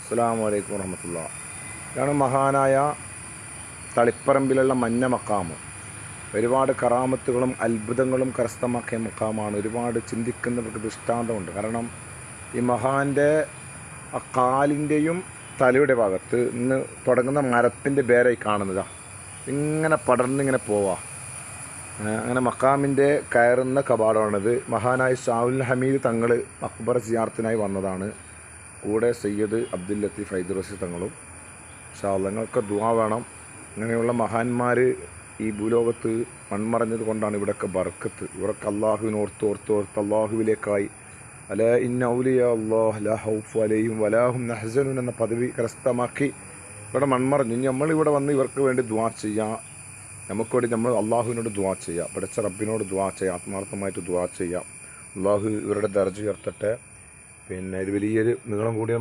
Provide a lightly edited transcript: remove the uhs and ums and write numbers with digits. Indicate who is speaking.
Speaker 1: അസ്സലാമു അലൈക്കും വറഹ്മത്തുള്ളാഹി. ഇതാണ് മഹാനായ തളിപ്പറമ്പിലുള്ള മഞ്ഞ മക്കാമ്. ഒരുപാട് കറാമത്തുകളും അത്ഭുതങ്ങളും കരസ്ഥമാക്കിയ മക്കാമാണ്. ഒരുപാട് ചിന്തിക്കുന്നവർക്ക് ദൃഷ്ടാന്തമുണ്ട്. കാരണം ഈ മഹാൻ്റെ ആ കാലിൻ്റെയും തലയുടെ ഭാഗത്ത് ഇന്ന് തുടങ്ങുന്ന മരത്തിൻ്റെ വേരായി കാണുന്നതാണ്. ഇങ്ങനെ പടർന്നിങ്ങനെ പോവാം. അങ്ങനെ മക്കാമിൻ്റെ കയറുന്ന കവാടമാണിത്. മഹാനായ ഷാഹുൽ ഹമീദ് തങ്ങൾ അക്ബർ സിയാറത്തിനായി വന്നതാണ്. കൂടെ സയ്യിദ് അബ്ദുൽ ലത്തീഫ് ഹൈദറസി തങ്ങളും. ഇൻഷാ അല്ലാഹ് നിങ്ങൾക്ക് ദുആ വേണം. ഇങ്ങനെയുള്ള മഹാന്മാർ ഈ ഭൂലോകത്ത് മൺമറഞ്ഞത് കൊണ്ടാണ് ഇവിടെയൊക്കെ ബർക്കത്ത്. ഇവരൊക്കെ അള്ളാഹുവിനോർത്തോർത്തോർത്ത് അള്ളാഹുവിലേക്കായി അല ഇന്ന ഔലിയ അല്ലാഹ് ലാ ഹൗഫ് അലൈഹിം വലാഹും നഹ്സനുൻ എന്ന പദവി കരസ്ഥമാക്കി ഇവിടെ മൺമറഞ്ഞു. ഇനി നമ്മളിവിടെ വന്ന് ഇവർക്ക് വേണ്ടി ദുആ ചെയ്യാം. നമുക്ക് വേണ്ടി നമ്മൾ അള്ളാഹുവിനോട് ദുആ ചെയ്യാം. പഠിച്ച റബ്ബിനോട് ദുആ ചെയ്യാം. ആത്മാർത്ഥമായിട്ട് ദുആ ചെയ്യാം. അള്ളാഹു ഇവരുടെ ദർജ ഉയർത്തട്ടെ. പിന്നെ ഇത് വലിയൊരു നീളം കൂടിയ